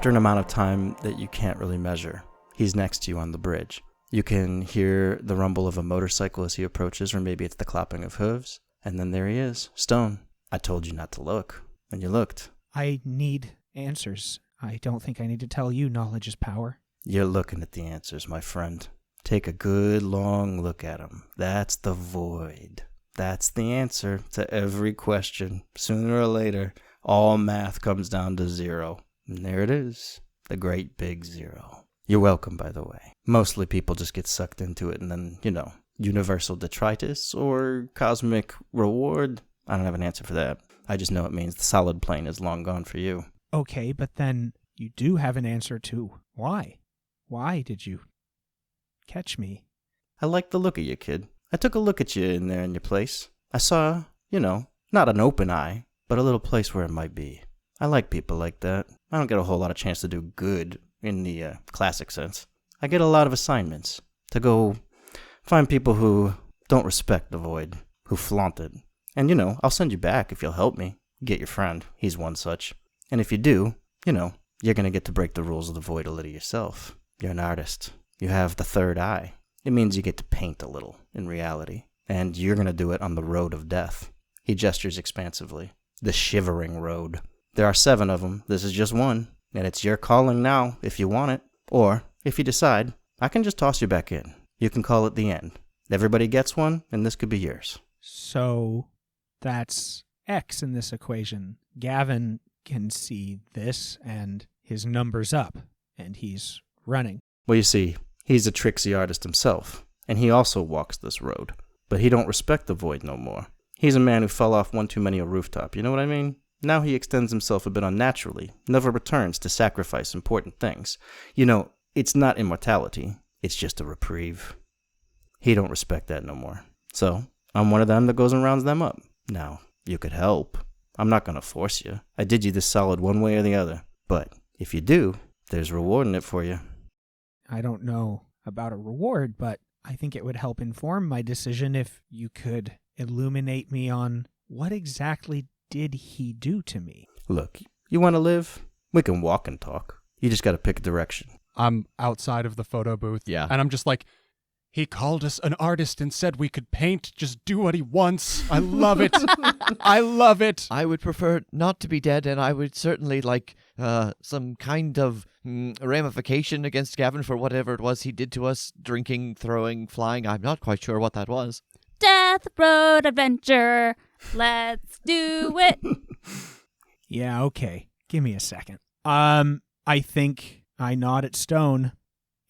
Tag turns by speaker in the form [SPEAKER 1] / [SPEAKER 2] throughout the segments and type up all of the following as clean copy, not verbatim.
[SPEAKER 1] After an amount of time that you can't really measure, he's next to you on the bridge. You can hear the rumble of a motorcycle as he approaches, or maybe it's the clapping of hooves. And then there he is, Stone. I told you not to look, and you looked.
[SPEAKER 2] I need answers. I don't think I need to tell you knowledge is power.
[SPEAKER 1] You're looking at the answers, my friend. Take a good long look at them. That's the void. That's the answer to every question. Sooner or later, all math comes down to zero. And there it is, the great big zero. You're welcome, by the way. Mostly people just get sucked into it and then, universal detritus or cosmic reward. I don't have an answer for that. I just know it means the solid plane is long gone for you.
[SPEAKER 2] Okay, but then you do have an answer to why. Why did you catch me?
[SPEAKER 1] I like the look of you, kid. I took a look at you in there in your place. I saw, not an open eye, but a little place where it might be. I like people like that. I don't get a whole lot of chance to do good in the classic sense. I get a lot of assignments to go find people who don't respect the void, who flaunt it. And, I'll send you back if you'll help me. Get your friend. He's one such. And if you do, you're going to get to break the rules of the void a little yourself. You're an artist. You have the third eye. It means you get to paint a little in reality. And you're going to do it on the road of death. He gestures expansively. The shivering road. There are 7 of them. This is just one. And it's your calling now if you want it. Or, if you decide, I can just toss you back in. You can call it the end. Everybody gets one, and this could be yours.
[SPEAKER 2] So, that's X in this equation. Gavin can see this, and his number's up, and he's running.
[SPEAKER 1] Well, you see, he's a tricksy artist himself, and he also walks this road. But he don't respect the void no more. He's a man who fell off one too many a rooftop, you know what I mean? Now he extends himself a bit unnaturally, never returns to sacrifice important things. It's not immortality, it's just a reprieve. He don't respect that no more. So, I'm one of them that goes and rounds them up. Now, you could help. I'm not going to force you. I did you this solid one way or the other. But if you do, there's reward in it for you.
[SPEAKER 2] I don't know about a reward, but I think it would help inform my decision if you could illuminate me on what exactly did he do to me.
[SPEAKER 1] Look, you want to live? We can walk and talk. You just got to pick a direction.
[SPEAKER 3] I'm outside of the photo booth.
[SPEAKER 4] Yeah.
[SPEAKER 3] And I'm just like, he called us an artist and said we could paint, just do what he wants. I love it. I love it.
[SPEAKER 4] I would prefer not to be dead, and I would certainly like some kind of ramification against Gavin for whatever it was he did to us, drinking, throwing, flying. I'm not quite sure what that was.
[SPEAKER 5] Death Road Adventure. Let's do it.
[SPEAKER 2] Yeah, okay. Give me a second. I think I nod at Stone.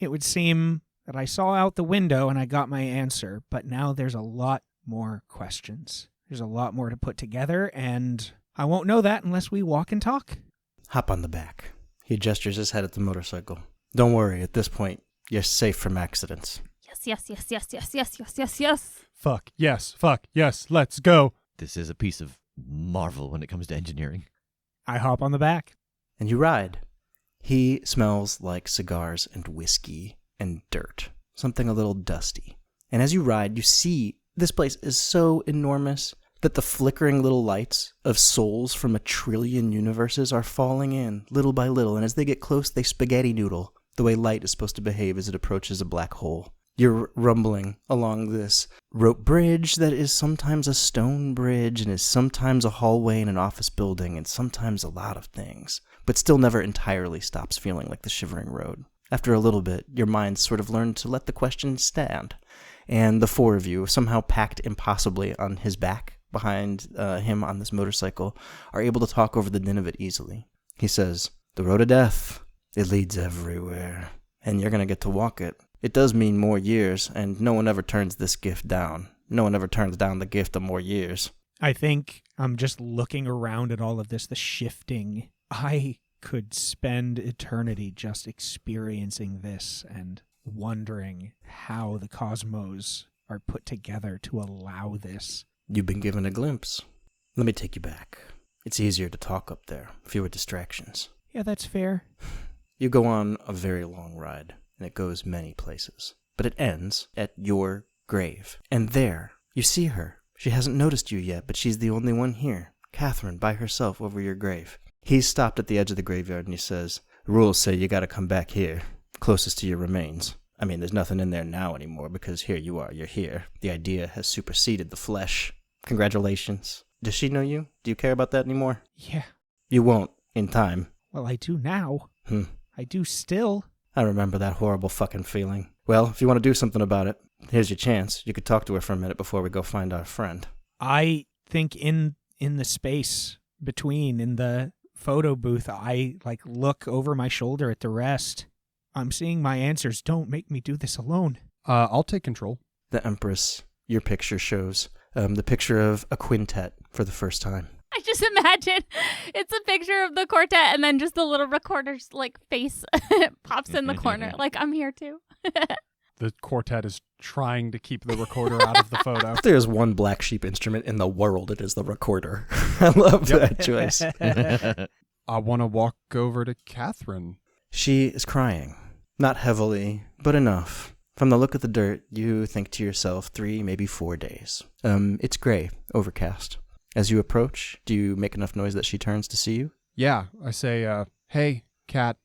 [SPEAKER 2] It would seem that I saw out the window and I got my answer, but now there's a lot more questions. There's a lot more to put together, and I won't know that unless we walk and talk.
[SPEAKER 1] Hop on the back. He gestures his head at the motorcycle. Don't worry, at this point, you're safe from accidents.
[SPEAKER 5] Yes.
[SPEAKER 3] Fuck yes, let's go.
[SPEAKER 4] This is a piece of marvel when it comes to engineering.
[SPEAKER 2] I hop on the back.
[SPEAKER 1] And you ride. He smells like cigars and whiskey and dirt. Something a little dusty. And as you ride, you see this place is so enormous that the flickering little lights of souls from 1 trillion universes are falling in little by little. And as they get close, they spaghetti noodle the way light is supposed to behave as it approaches a black hole. You're rumbling along this rope bridge that is sometimes a stone bridge and is sometimes a hallway in an office building and sometimes a lot of things, but still never entirely stops feeling like the shivering road. After a little bit, your minds sort of learn to let the question stand, and the 4 of you, somehow packed impossibly on his back behind him on this motorcycle, are able to talk over the din of it easily. He says, "The road of death, it leads everywhere, and you're going to get to walk it. It does mean more years, and no one ever turns this gift down. No one ever turns down the gift of more years."
[SPEAKER 2] I think I'm just looking around at all of this, the shifting. I could spend eternity just experiencing this and wondering how the cosmos are put together to allow this.
[SPEAKER 1] You've been given a glimpse. Let me take you back. It's easier to talk up there, fewer distractions.
[SPEAKER 2] Yeah, that's fair.
[SPEAKER 1] You go on a very long ride, and it goes many places. But it ends at your grave. And there, you see her. She hasn't noticed you yet, but she's the only one here. Catherine, by herself over your grave. He's stopped at the edge of the graveyard, and he says, Rules say you gotta come back here, closest to your remains. I mean, there's nothing in there now anymore because here you are, you're here. The idea has superseded the flesh. Congratulations. Does she know you? Do you care about that anymore?
[SPEAKER 2] Yeah.
[SPEAKER 1] You won't, in time.
[SPEAKER 2] Well, I do now. I do still.
[SPEAKER 1] I remember that horrible fucking feeling. Well, if you want to do something about it, here's your chance. You could talk to her for a minute before we go find our friend.
[SPEAKER 2] I think in the space between, in the photo booth, I look over my shoulder at the rest. I'm seeing my answers. Don't make me do this alone.
[SPEAKER 3] I'll take control.
[SPEAKER 1] The Empress, your picture shows the picture of a quintet for the first time.
[SPEAKER 5] I just imagine it's a picture of the quartet and then just the little recorder's face pops in the corner. I'm here too.
[SPEAKER 3] The quartet is trying to keep the recorder out of the photo.
[SPEAKER 1] If there's one black sheep instrument in the world, it is the recorder. I love that choice.
[SPEAKER 3] I want to walk over to Catherine.
[SPEAKER 1] She is crying. Not heavily, but enough. From the look of the dirt, you think to yourself 3, maybe 4 days. It's gray, overcast. As you approach, do you make enough noise that she turns to see you?
[SPEAKER 3] Yeah, I say, hey, Cat.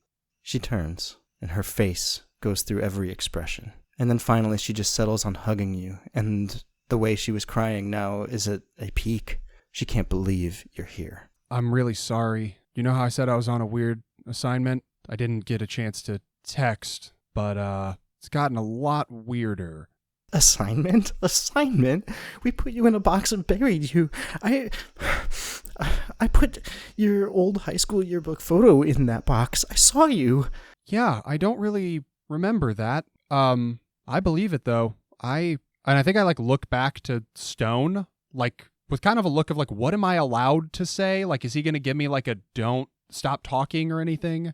[SPEAKER 1] She turns, and her face goes through every expression. And then finally she just settles on hugging you, and the way she was crying now is at a peak. She can't believe you're here.
[SPEAKER 3] I'm really sorry. You know how I said I was on a weird assignment? I didn't get a chance to text, but it's gotten a lot weirder.
[SPEAKER 1] Assignment? We put you in a box and buried you. I put your old high school yearbook photo in that box. I saw you.
[SPEAKER 3] Yeah, I don't really remember that. I believe it though. I think I look back to Stone, with kind of a look of what am I allowed to say? Is he gonna give me a don't stop talking or anything?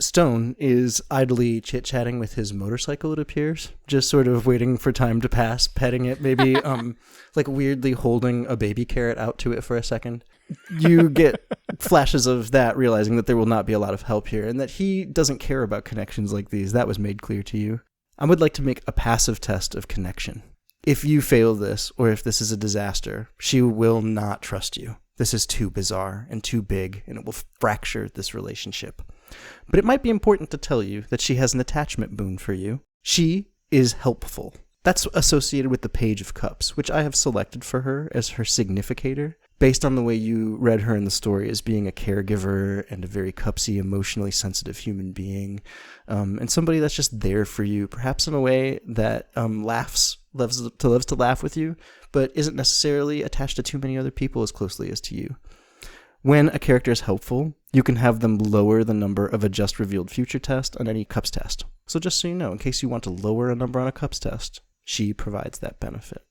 [SPEAKER 1] Stone is idly chit-chatting with his motorcycle, it appears, just sort of waiting for time to pass, petting it, maybe weirdly holding a baby carrot out to it for a second. You get flashes of that, realizing that there will not be a lot of help here, and that he doesn't care about connections like these. That was made clear to you. I would like to make a passive test of connection. If you fail this, or if this is a disaster, she will not trust you. This is too bizarre and too big, and it will fracture this relationship. But it might be important to tell you that she has an attachment boon for you. She is helpful. That's associated with the Page of Cups, which I have selected for her as her significator, based on the way you read her in the story as being a caregiver and a very cupsy, emotionally sensitive human being, and somebody that's just there for you, perhaps in a way that loves to laugh with you, but isn't necessarily attached to too many other people as closely as to you. When a character is helpful, you can have them lower the number of a just revealed future test on any Cups test. So just so you know, in case you want to lower a number on a Cups test, she provides that benefit.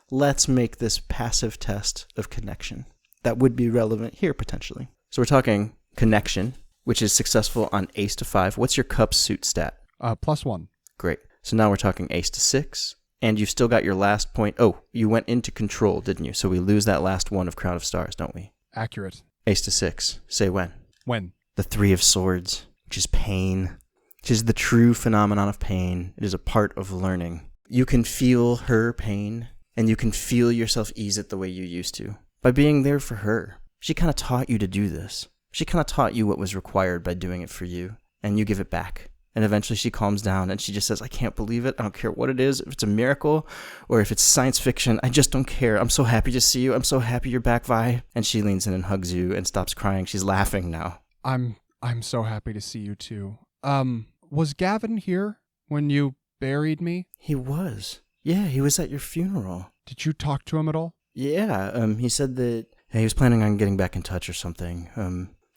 [SPEAKER 1] Let's make this passive test of connection. That would be relevant here, potentially. So we're talking connection, which is successful on Ace to 5. What's your Cups suit stat?
[SPEAKER 3] +1.
[SPEAKER 1] Great. So now we're talking Ace to 6. And you've still got your last point. Oh, you went into control, didn't you? So we lose that last one of Crown of Stars, don't we?
[SPEAKER 3] Accurate.
[SPEAKER 1] Ace to 6. Say when.
[SPEAKER 3] When?
[SPEAKER 1] The 3 of Swords, which is pain, which is the true phenomenon of pain. It is a part of learning. You can feel her pain, and you can feel yourself ease it the way you used to, by being there for her. She kind of taught you to do this. She kind of taught you what was required by doing it for you, and you give it back. And eventually she calms down and she just says, I can't believe it. I don't care what it is. If it's a miracle or if it's science fiction, I just don't care. I'm so happy to see you. I'm so happy you're back, Vi. And she leans in and hugs you and stops crying. She's laughing now.
[SPEAKER 3] I'm so happy to see you too. Was Gavin here when you buried me?
[SPEAKER 1] He was. Yeah, he was at your funeral.
[SPEAKER 3] Did you talk to him at all?
[SPEAKER 1] Yeah, he said that he was planning on getting back in touch or something.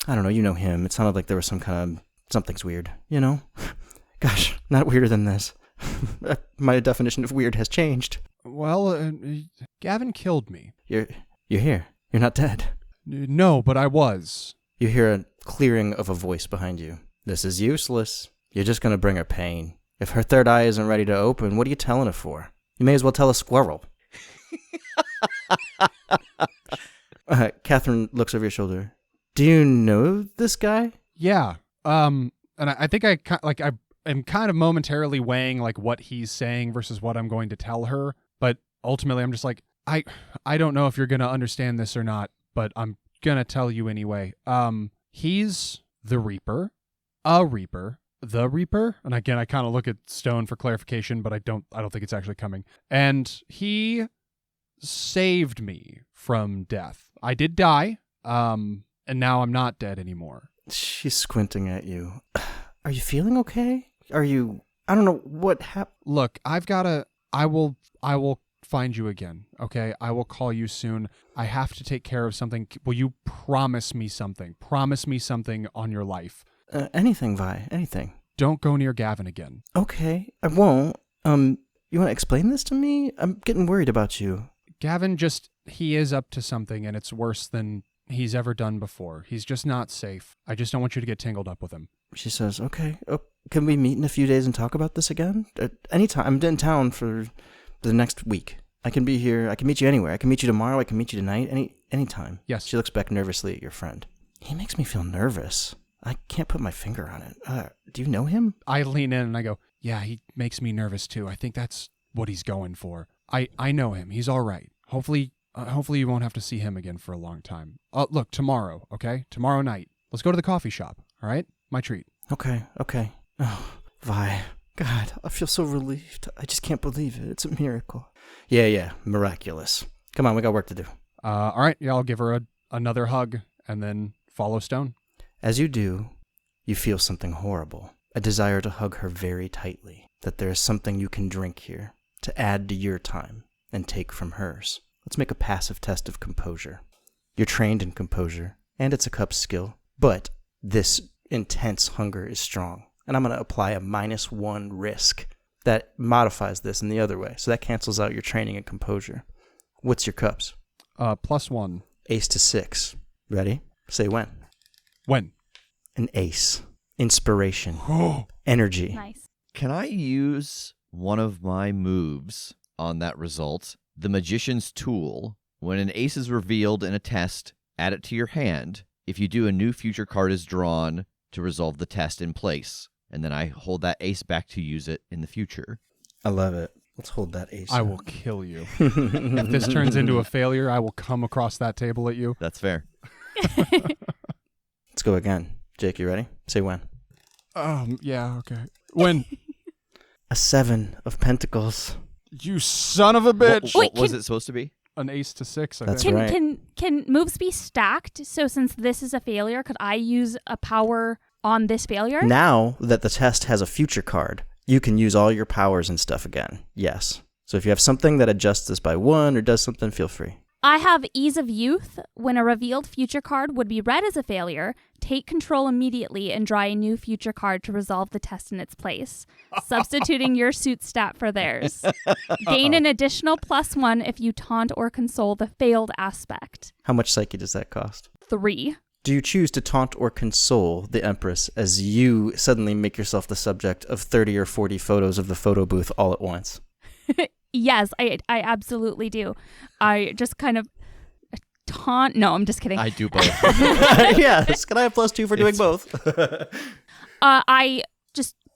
[SPEAKER 1] I don't know, you know him. It sounded like there was some kind of something's weird, you know? Gosh, not weirder than this. My definition of weird has changed.
[SPEAKER 3] Well, Gavin killed me.
[SPEAKER 1] You're here. You're not dead.
[SPEAKER 3] No, but I was.
[SPEAKER 1] You hear a clearing of a voice behind you. This is useless. You're just going to bring her pain. If her third eye isn't ready to open, what are you telling her for? You may as well tell a squirrel. Catherine looks over your shoulder. Do you know this guy?
[SPEAKER 3] Yeah. And I think I am kind of momentarily weighing what he's saying versus what I'm going to tell her, but ultimately I'm just I don't know if you're going to understand this or not, but I'm going to tell you anyway. He's the Reaper. a Reaper, the Reaper. And again, I kind of look at Stone for clarification, but I don't think it's actually coming. And he saved me from death. I did die, and now I'm not dead anymore.
[SPEAKER 1] She's squinting at you. Are you feeling okay? I don't know what happened.
[SPEAKER 3] Look, I will find you again, okay? I will call you soon. I have to take care of something. Will you promise me something? Promise me something on your life.
[SPEAKER 1] Anything, Vi, anything.
[SPEAKER 3] Don't go near Gavin again.
[SPEAKER 1] Okay, I won't. You want to explain this to me? I'm getting worried about you.
[SPEAKER 3] Gavin he is up to something, and it's worse than he's ever done before. He's just not safe. I just don't want you to get tangled up with him.
[SPEAKER 1] She says, okay, can we meet in a few days and talk about this again? Anytime. I'm in town for the next week. I can be here. I can meet you anywhere. I can meet you tomorrow. I can meet you tonight. Anytime.
[SPEAKER 3] Yes.
[SPEAKER 1] She looks back nervously at your friend. He makes me feel nervous. I can't put my finger on it. Do you know him?
[SPEAKER 3] I lean in and I go, yeah, he makes me nervous too. I think that's what he's going for. I know him. He's all right. Hopefully you won't have to see him again for a long time. Look, tomorrow, okay? Tomorrow night. Let's go to the coffee shop, all right? My treat.
[SPEAKER 1] Okay. Oh, Vi. God, I feel so relieved. I just can't believe it. It's a miracle. Yeah, miraculous. Come on, we got work to do.
[SPEAKER 3] All right, yeah, I'll give her another hug and then follow Stone.
[SPEAKER 1] As you do, you feel something horrible. A desire to hug her very tightly. That there is something you can drink here to add to your time and take from hers. Let's make a passive test of composure. You're trained in composure, and it's a cup skill, but this intense hunger is strong. And I'm going to apply a -1 risk that modifies this in the other way. So that cancels out your training in composure. What's your cups?
[SPEAKER 3] +1.
[SPEAKER 1] Ace to 6. Ready? Say when.
[SPEAKER 3] When?
[SPEAKER 1] An ace. Inspiration. Energy.
[SPEAKER 5] Nice.
[SPEAKER 4] Can I use one of my moves on that result? The Magician's Tool. When an ace is revealed in a test, add it to your hand. If you do, a new future card is drawn to resolve the test in place. And then I hold that ace back to use it in the future.
[SPEAKER 1] I love it. Let's hold that ace.
[SPEAKER 3] I will kill you. If this turns into a failure, I will come across that table at you.
[SPEAKER 4] That's fair.
[SPEAKER 1] Let's go again. Jake, you ready? Say when.
[SPEAKER 3] Yeah, okay. When?
[SPEAKER 1] A 7 of pentacles.
[SPEAKER 3] You son of a bitch!
[SPEAKER 4] What was it supposed to be?
[SPEAKER 3] An ace to 6, I
[SPEAKER 1] That's
[SPEAKER 3] think.
[SPEAKER 1] right.
[SPEAKER 5] Can moves be stacked? So since this is a failure, could I use a power on this failure?
[SPEAKER 1] Now that the test has a future card, you can use all your powers and stuff again. Yes. So if you have something that adjusts this by 1 or does something, feel free.
[SPEAKER 5] I have Ease of Youth. When a revealed future card would be read as a failure, take control immediately and draw a new future card to resolve the test in its place, substituting your suit stat for theirs. Gain an additional +1 if you taunt or console the failed aspect.
[SPEAKER 1] How much psyche does that cost?
[SPEAKER 5] 3.
[SPEAKER 1] Do you choose to taunt or console the Empress as you suddenly make yourself the subject of 30 or 40 photos of the photo booth all at once?
[SPEAKER 5] Yes, I absolutely do. I just kind of taunt. No, I'm just kidding.
[SPEAKER 4] I do both.
[SPEAKER 1] Yes. Can I have +2 for doing both?
[SPEAKER 5] I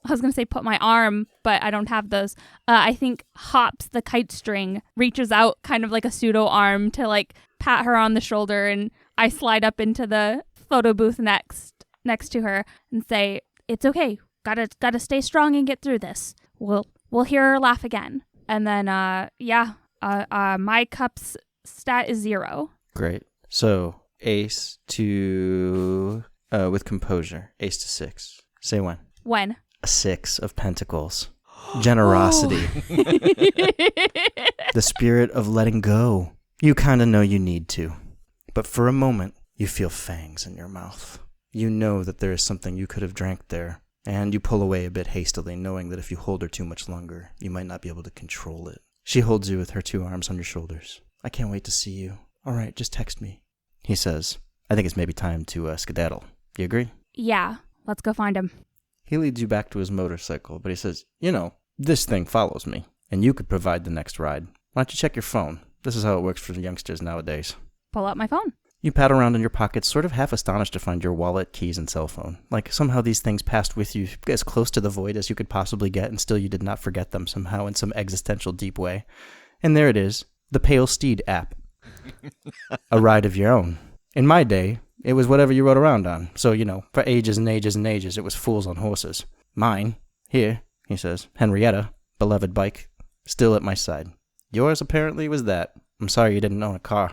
[SPEAKER 5] was going to say put my arm, but I don't have those. I think Hops, the kite string, reaches out kind of like a pseudo arm to like pat her on the shoulder, and I slide up into the photo booth next to her and say, "It's okay. Gotta stay strong and get through this. We'll hear her laugh again." And then, my cup's stat is 0.
[SPEAKER 1] Great. So, ace to, with composure, ace to 6. Say when.
[SPEAKER 5] When?
[SPEAKER 1] A 6 of pentacles. Generosity. The spirit of letting go. You kind of know you need to. But for a moment, you feel fangs in your mouth. You know that there is something you could have drank there. And you pull away a bit hastily, knowing that if you hold her too much longer, you might not be able to control it. She holds you with her 2 arms on your shoulders. I can't wait to see you. All right, just text me. He says, I think it's maybe time to skedaddle. You agree?
[SPEAKER 5] Yeah, let's go find him.
[SPEAKER 1] He leads you back to his motorcycle, but he says, this thing follows me, and you could provide the next ride. Why don't you check your phone? This is how it works for the youngsters nowadays.
[SPEAKER 5] Pull out my phone.
[SPEAKER 1] You pat around in your pockets, sort of half astonished to find your wallet, keys, and cell phone. Like somehow these things passed with you as close to the void as you could possibly get, and still you did not forget them somehow in some existential deep way. And there it is, the Pale Steed app. A ride of your own. In my day, It was whatever you rode around on. So, for ages and ages and ages, it was fools on horses. Mine, here, he says, Henrietta, beloved bike, still at my side. Yours apparently was that. I'm sorry you didn't own a car.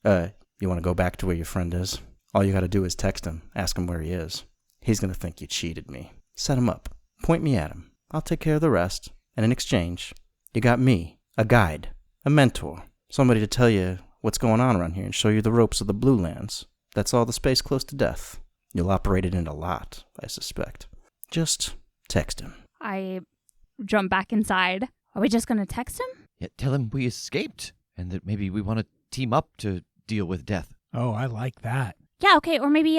[SPEAKER 1] You want to go back to where your friend is? All you got to do is text him, ask him where he is. He's going to think you cheated me. Set him up. Point me at him. I'll take care of the rest. And in exchange, you got me, a guide, a mentor, somebody to tell you what's going on around here and show you the ropes of the Blue Lands. That's all the space close to death. You'll operate it in a lot, I suspect. Just text him.
[SPEAKER 5] I jump back inside. Are we just going to text him?
[SPEAKER 4] Yeah, tell him we escaped and that maybe we want to team up to deal with death.
[SPEAKER 2] Oh, I like that.
[SPEAKER 5] Yeah, okay. Or maybe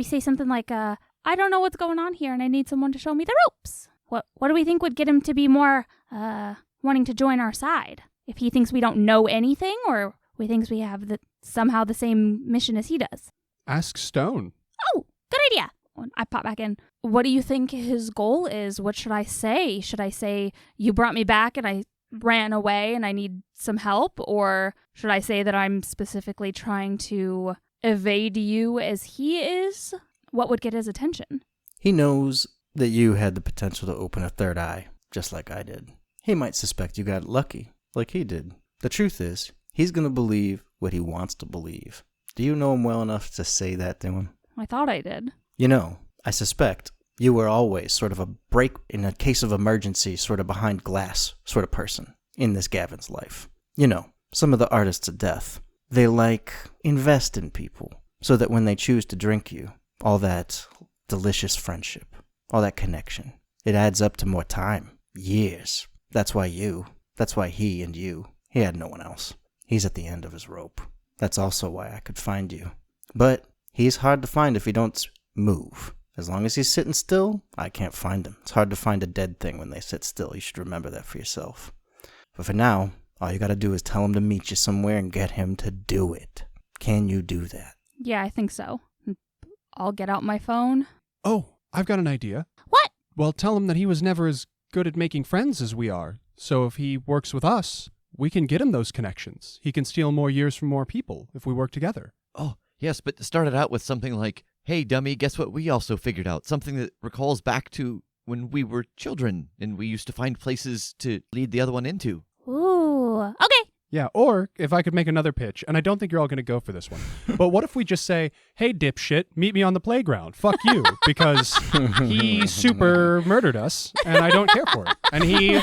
[SPEAKER 5] say something like, I don't know what's going on here and I need someone to show me the ropes. What do we think would get him to be more, wanting to join our side? If he thinks we don't know anything or we thinks we have somehow the same mission as he does.
[SPEAKER 3] Ask Stone.
[SPEAKER 5] Oh, good idea. I pop back in. What do you think his goal is? What should I say? Should I say, you brought me back and I ran away and I need some help? Or should I say that I'm specifically trying to evade you as he is? What would get his attention?
[SPEAKER 1] He knows that you had the potential to open a third eye, just like I did. He might suspect you got lucky, like he did. The truth is, he's going to believe what he wants to believe. Do you know him well enough to say that to him?
[SPEAKER 5] I thought I did.
[SPEAKER 1] I suspect you were always sort of a break in a case of emergency, sort of behind glass sort of person in this Gavin's life. Some of the artists of death, they invest in people so that when they choose to drink you, all that delicious friendship, all that connection, it adds up to more time, years. That's why he and you, he had no one else. He's at the end of his rope. That's also why I could find you. But he's hard to find if he don't move. As long as he's sitting still, I can't find him. It's hard to find a dead thing when they sit still. You should remember that for yourself. But for now, all you gotta do is tell him to meet you somewhere and get him to do it. Can you do that?
[SPEAKER 5] Yeah, I think so. I'll get out my phone.
[SPEAKER 3] Oh, I've got an idea.
[SPEAKER 5] What?
[SPEAKER 3] Well, tell him that he was never as good at making friends as we are. So if he works with us, we can get him those connections. He can steal more years from more people if we work together.
[SPEAKER 4] Oh, yes, but start it out with something like, hey, dummy, guess what we also figured out? Something that recalls back to when we were children and we used to find places to lead the other one into.
[SPEAKER 5] Ooh, okay.
[SPEAKER 3] Yeah, or if I could make another pitch, and I don't think you're all going to go for this one, but what if we just say, hey, dipshit, meet me on the playground. Fuck you, because he super murdered us, and I don't care for it. And he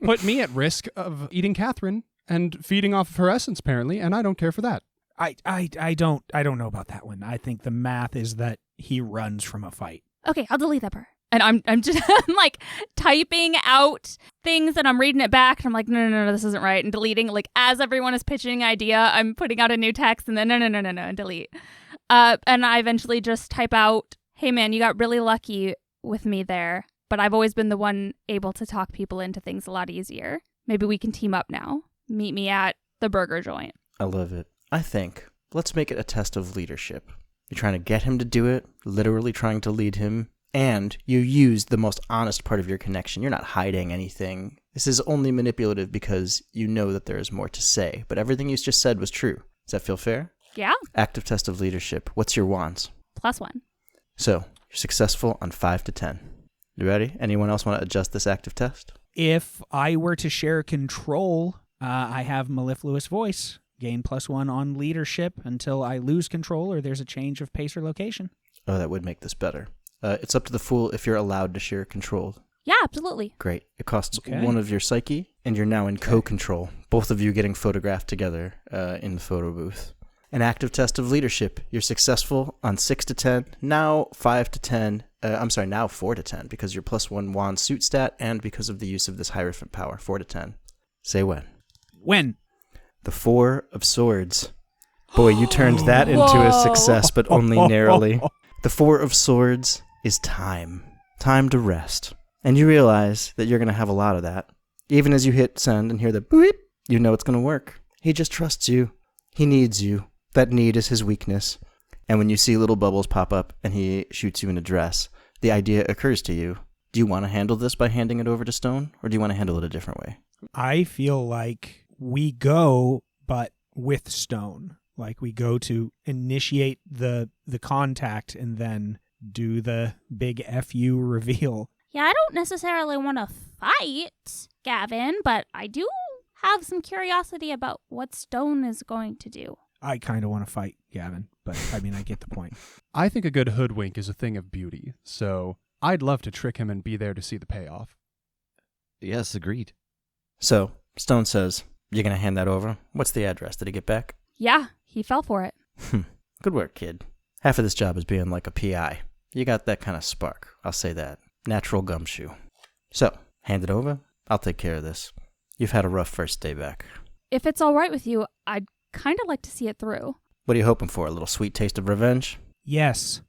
[SPEAKER 3] put me at risk of eating Catherine and feeding off of her essence, apparently, and I don't care for that.
[SPEAKER 2] I don't know about that one. I think the math is that he runs from a fight.
[SPEAKER 5] Okay, I'll delete that part. And I'm just typing out things and I'm reading it back and I'm like, no, this isn't right. And deleting, as everyone is pitching an idea, I'm putting out a new text and then no, and delete. And I eventually just type out, hey man, you got really lucky with me there, but I've always been the one able to talk people into things a lot easier. Maybe we can team up now. Meet me at the burger joint.
[SPEAKER 1] I love it. I think, let's make it a test of leadership. You're trying to get him to do it, literally trying to lead him. And you use the most honest part of your connection. You're not hiding anything. This is only manipulative because you know that there is more to say. But everything you just said was true. Does that feel fair?
[SPEAKER 5] Yeah.
[SPEAKER 1] Active test of leadership. What's your wands?
[SPEAKER 5] +1.
[SPEAKER 1] So, you're successful on 5 to 10. You ready? Anyone else want to adjust this active test?
[SPEAKER 2] If I were to share control, I have mellifluous voice. Gain +1 on leadership until I lose control or there's a change of pace or location.
[SPEAKER 1] Oh, that would make this better. It's up to the fool if you're allowed to share control.
[SPEAKER 5] Yeah, absolutely.
[SPEAKER 1] Great. It costs 1 of your psyche, and you're now in co-control. Both of you getting photographed together in the photo booth. An active test of leadership. You're successful on 6 to 10. Now 5 to 10. Now 4 to 10 because your +1 wand suit stat and because of the use of this Hierophant power. 4 to 10. Say when.
[SPEAKER 2] When?
[SPEAKER 1] The 4 of Swords. Boy, you turned that into a success, but only narrowly. The 4 of Swords is time. Time to rest. And you realize that you're going to have a lot of that. Even as you hit send and hear the boop, you know it's going to work. He just trusts you. He needs you. That need is his weakness. And when you see little bubbles pop up and he shoots you in a dress, the idea occurs to you. Do you want to handle this by handing it over to Stone, or do you want to handle it a different way?
[SPEAKER 2] I feel like we go, but with Stone. Like we go to initiate the contact and then do the big FU reveal.
[SPEAKER 5] Yeah, I don't necessarily want to fight Gavin, but I do have some curiosity about what Stone is going to do.
[SPEAKER 2] I kind of want to fight Gavin, but I mean, I get the point.
[SPEAKER 3] I think a good hoodwink is a thing of beauty, so I'd love to trick him and be there to see the payoff.
[SPEAKER 4] Yes, agreed.
[SPEAKER 1] So, Stone says, "You're going to hand that over? What's the address? Did he get back?"
[SPEAKER 5] Yeah, he fell for it.
[SPEAKER 1] Good work, kid. Half of this job is being like a PI. You got that kind of spark, I'll say that. Natural gumshoe. So, hand it over. I'll take care of this. You've had a rough first day back.
[SPEAKER 5] If it's all right with you, I'd kind of like to see it through.
[SPEAKER 1] What are you hoping for? A little sweet taste of revenge?
[SPEAKER 2] Yes.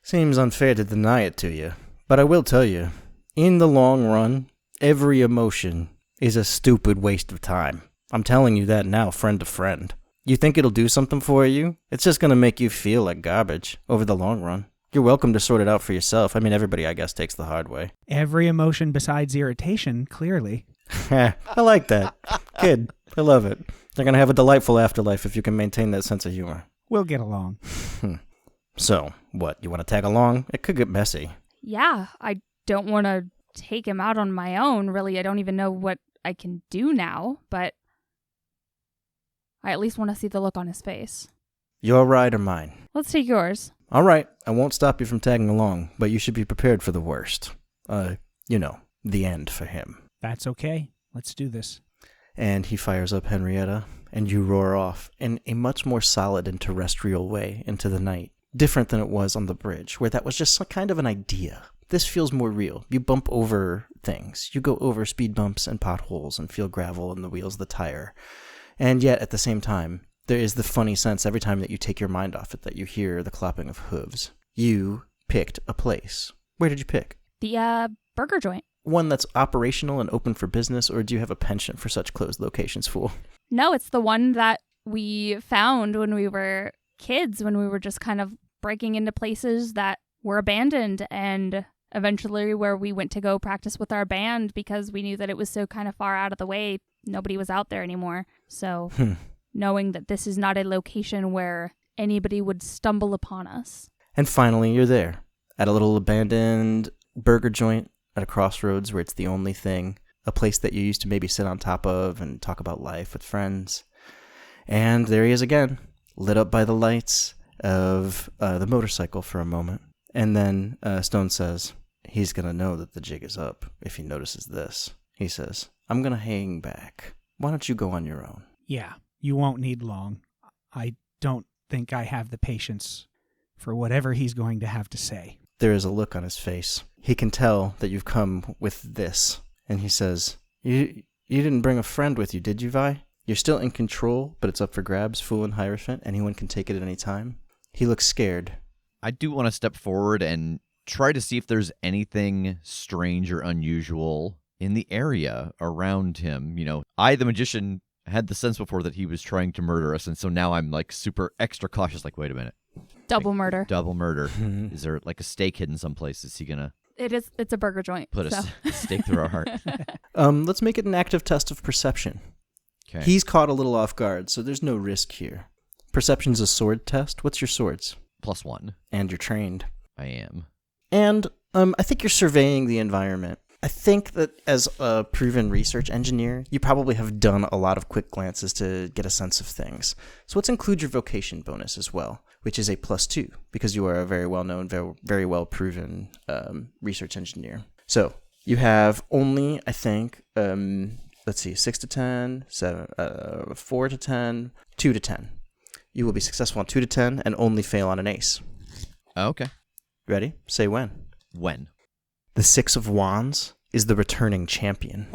[SPEAKER 1] Seems unfair to deny it to you. But I will tell you, in the long run, every emotion is a stupid waste of time. I'm telling you that now, friend to friend. You think it'll do something for you? It's just going to make you feel like garbage over the long run. You're welcome to sort it out for yourself. I mean, everybody, I guess, takes the hard way.
[SPEAKER 2] Every emotion besides irritation, clearly.
[SPEAKER 1] I like that. Kid, I love it. You're going to have a delightful afterlife if you can maintain that sense of humor.
[SPEAKER 2] We'll get along.
[SPEAKER 1] So, what, you want to tag along? It could get messy.
[SPEAKER 5] Yeah, I don't want to take him out on my own, really. I don't even know what I can do now, but I at least want to see the look on his face.
[SPEAKER 1] Your ride or mine?
[SPEAKER 5] Let's take yours.
[SPEAKER 1] All right, I won't stop you from tagging along, but you should be prepared for the worst. The end for him.
[SPEAKER 2] That's okay. Let's do this.
[SPEAKER 1] And he fires up Henrietta, and you roar off in a much more solid and terrestrial way into the night. Different than it was on the bridge, where that was just kind of an idea. This feels more real. You bump over things. You go over speed bumps and potholes and feel gravel in the wheels of the tire. And yet, at the same time, there is the funny sense every time that you take your mind off it that you hear the clopping of hooves. You picked a place. Where did you pick?
[SPEAKER 5] The burger joint.
[SPEAKER 1] One that's operational and open for business, or do you have a penchant for such closed locations, fool?
[SPEAKER 5] No, it's the one that we found when we were kids, when we were just kind of breaking into places that were abandoned, and eventually where we went to go practice with our band because we knew that it was so kind of far out of the way. Nobody was out there anymore. So knowing that this is not a location where anybody would stumble upon us.
[SPEAKER 1] And finally, you're there at a little abandoned burger joint at a crossroads where it's the only thing, a place that you used to maybe sit on top of and talk about life with friends. And there he is again, lit up by the lights of the motorcycle for a moment. And then Stone says, he's going to know that the jig is up if he notices this. He says, I'm going to hang back. Why don't you go on your own?
[SPEAKER 2] Yeah, you won't need long. I don't think I have the patience for whatever he's going to have to say.
[SPEAKER 1] There is a look on his face. He can tell that you've come with this. And he says, You didn't bring a friend with you, did you, Vi? You're still in control, but it's up for grabs, fool and Hierophant. Anyone can take it at any time. He looks scared.
[SPEAKER 4] I do want to step forward and try to see if there's anything strange or unusual in the area around him. I, the magician, had the sense before that he was trying to murder us, and so now I'm like super extra cautious, like, wait a minute.
[SPEAKER 5] Double murder.
[SPEAKER 4] Double murder. Is there like a stake hidden someplace? Is he going to
[SPEAKER 5] It's a burger joint.
[SPEAKER 4] put a stake through our heart?
[SPEAKER 1] Let's make it an active test of perception.
[SPEAKER 4] Okay.
[SPEAKER 1] He's caught a little off guard, so there's no risk here. Perception's a sword test. What's your swords?
[SPEAKER 4] +1.
[SPEAKER 1] And you're trained.
[SPEAKER 4] I am.
[SPEAKER 1] And I think you're surveying the environment. I think that as a proven research engineer, you probably have done a lot of quick glances to get a sense of things. So let's include your vocation bonus as well, which is a +2, because you are a very well-known, very well-proven research engineer. So you have only, I think, 6 to 10, 4 to 10, 2 to 10. You will be successful on 2 to 10 and only fail on an ace.
[SPEAKER 4] Okay.
[SPEAKER 1] Ready? Say when.
[SPEAKER 4] When?
[SPEAKER 1] The 6 of Wands is the returning champion.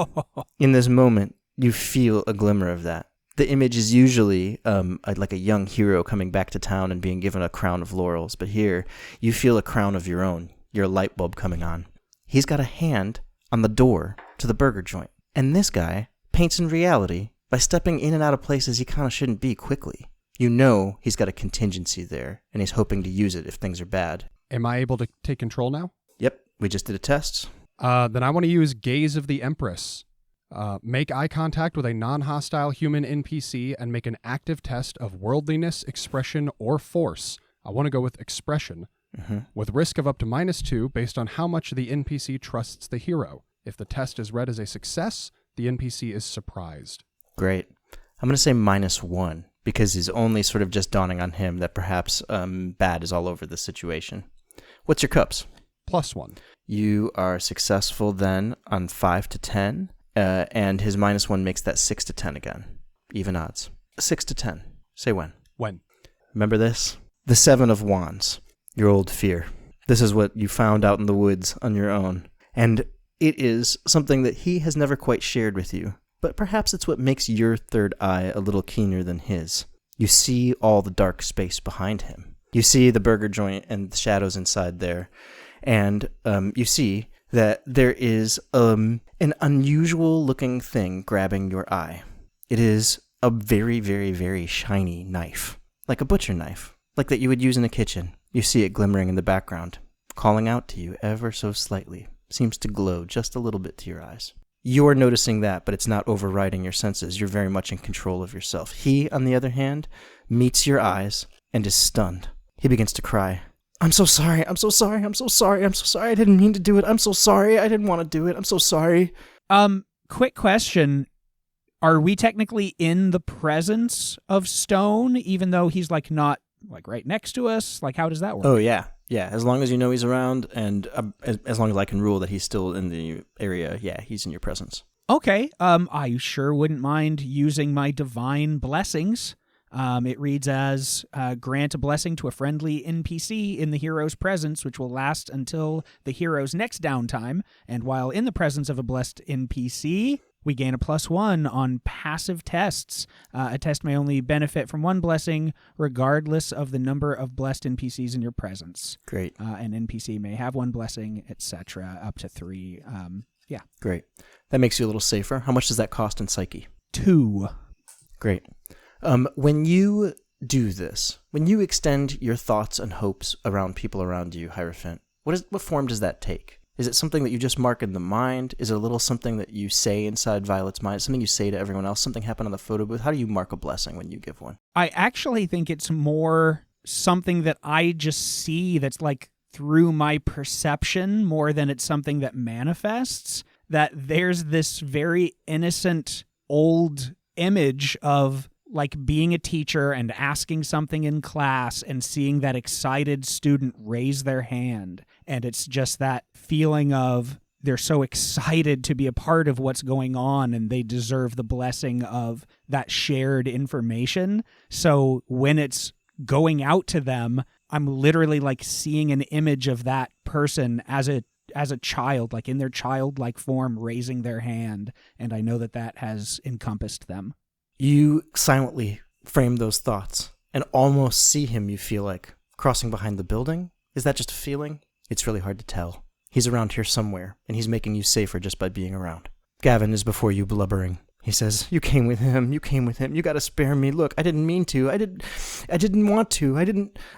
[SPEAKER 1] In this moment, you feel a glimmer of that. The image is usually like a young hero coming back to town and being given a crown of laurels, but here you feel a crown of your own, your light bulb coming on. He's got a hand on the door to the burger joint, and this guy paints in reality by stepping in and out of places he kind of shouldn't be quickly. You know he's got a contingency there, and he's hoping to use it if things are bad.
[SPEAKER 3] Am I able to take control now?
[SPEAKER 1] Yep, we just did a test.
[SPEAKER 3] Then I want to use Gaze of the Empress. Make eye contact with a non-hostile human NPC and make an active test of worldliness, expression, or force. I want to go with expression, with risk of up to -2 based on how much the NPC trusts the hero. If the test is read as a success, the NPC is surprised.
[SPEAKER 1] Great. I'm going to say -1 because it's only sort of just dawning on him that perhaps bad is all over the situation. What's your cups?
[SPEAKER 3] +1.
[SPEAKER 1] You are successful then on 5 to 10, and his -1 makes that 6 to 10 again. Even odds. 6 to 10. Say when.
[SPEAKER 3] When?
[SPEAKER 1] Remember this? The 7 of Wands. Your old fear. This is what you found out in the woods on your own. And it is something that he has never quite shared with you. But perhaps it's what makes your third eye a little keener than his. You see all the dark space behind him. You see the burger joint and the shadows inside there. And you see that there is an unusual looking thing grabbing your eye. It is a very, very, very shiny knife. Like a butcher knife. Like that you would use in a kitchen. You see it glimmering in the background. Calling out to you ever so slightly. Seems to glow just a little bit to your eyes. You're noticing that, but it's not overriding your senses. You're very much in control of yourself. He, on the other hand, meets your eyes and is stunned. He begins to cry. I'm so sorry. I'm so sorry. I'm so sorry. I'm so sorry. I didn't mean to do it. I'm so sorry. I didn't want to do it. I'm so sorry.
[SPEAKER 2] Quick question. Are we technically in the presence of Stone, even though he's like not like right next to us? Like, how does that work?
[SPEAKER 1] Oh, yeah. Yeah, as long as you know he's around, and as long as I can rule that he's still in the area, yeah, he's in your presence.
[SPEAKER 2] Okay, I sure wouldn't mind using my divine blessings. It reads as, grant a blessing to a friendly NPC in the hero's presence, which will last until the hero's next downtime, and while in the presence of a blessed NPC, we gain a +1 on passive tests. A test may only benefit from one blessing, regardless of the number of blessed NPCs in your presence.
[SPEAKER 1] Great.
[SPEAKER 2] An NPC may have one blessing, etc., up to 3. Yeah.
[SPEAKER 1] Great. That makes you a little safer. How much does that cost in Psyche?
[SPEAKER 2] 2.
[SPEAKER 1] Great. When you do this, when you extend your thoughts and hopes around people around you, Hierophant, what form does that take? Is it something that you just mark in the mind? Is it a little something that you say inside Violet's mind? Something you say to everyone else? Something happened on the photo booth? How do you mark a blessing when you give one?
[SPEAKER 2] I actually think it's more something that I just see that's like through my perception more than it's something that manifests. That there's this very innocent old image of like being a teacher and asking something in class and seeing that excited student raise their hand. And it's just that feeling of they're so excited to be a part of what's going on and they deserve the blessing of that shared information. So when it's going out to them, I'm literally like seeing an image of that person as a child, like in their childlike form, raising their hand. And I know that that has encompassed them.
[SPEAKER 1] You silently frame those thoughts and almost see him, you feel like, crossing behind the building. Is that just a feeling? It's really hard to tell. He's around here somewhere, and he's making you safer just by being around. Gavin is before you blubbering. He says, you came with him. You gotta spare me. Look, I didn't mean to. I didn't want to. I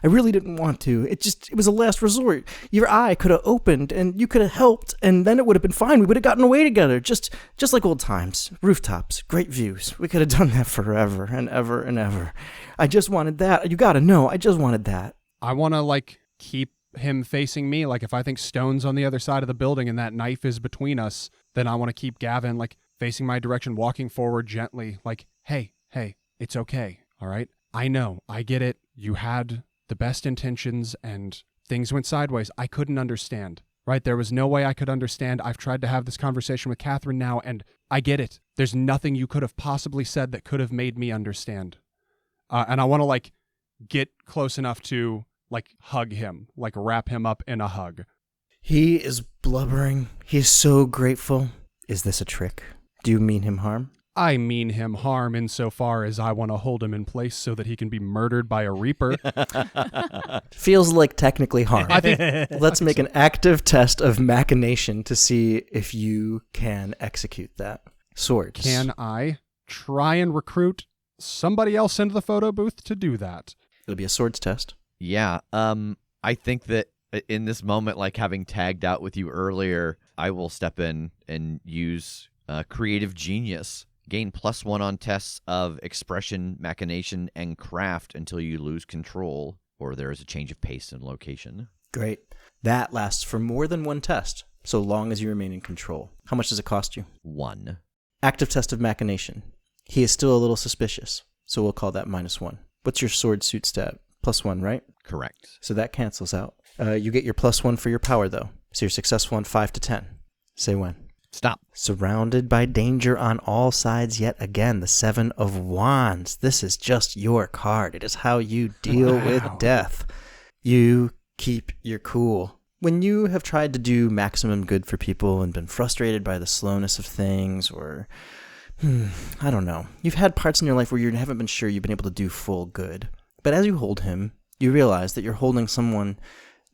[SPEAKER 1] really didn't want to. It was a last resort. Your eye could have opened and you could have helped and then it would have been fine. We would have gotten away together. Just like old times. Rooftops, great views. We could have done that forever and ever and ever. I just wanted that. You gotta know. I just wanted that.
[SPEAKER 3] I want to like keep him facing me. Like if I think Stone's on the other side of the building and that knife is between us, then I want to keep Gavin like facing my direction, walking forward gently, like, hey, it's okay, all right? I know, I get it. You had the best intentions and things went sideways. I couldn't understand, right? There was no way I could understand. I've tried to have this conversation with Catherine now, and I get it. There's nothing you could have possibly said that could have made me understand. And I want to, like, get close enough to, like, hug him, like, wrap him up in a hug.
[SPEAKER 1] He is blubbering. He is so grateful. Is this a trick? Do you mean him harm?
[SPEAKER 3] I mean him harm insofar as I want to hold him in place so that he can be murdered by a reaper.
[SPEAKER 1] Feels like technically harm.
[SPEAKER 3] I think
[SPEAKER 1] Let's make an active test of machination to see if you can execute that. Swords.
[SPEAKER 3] Can I try and recruit somebody else into the photo booth to do that?
[SPEAKER 1] It'll be a swords test.
[SPEAKER 4] Yeah. I think that in this moment, like having tagged out with you earlier, I will step in and use Creative Genius. Gain +1 on tests of expression, machination, and craft until you lose control or there is a change of pace and location.
[SPEAKER 1] Great. That lasts for more than one test, so long as you remain in control. How much does it cost you?
[SPEAKER 4] 1.
[SPEAKER 1] Active test of machination. He is still a little suspicious, so we'll call that -1. What's your sword suit stat? +1, right?
[SPEAKER 4] Correct.
[SPEAKER 1] So that cancels out. You get your +1 for your power, though. So you're successful on 5 to 10. Say when.
[SPEAKER 4] Stop.
[SPEAKER 1] Surrounded by danger on all sides yet again, the 7 of Wands. This is just your card. It is how you deal with death. You keep your cool. When you have tried to do maximum good for people and been frustrated by the slowness of things, or, I don't know, you've had parts in your life where you haven't been sure you've been able to do full good. But as you hold him, you realize that you're holding someone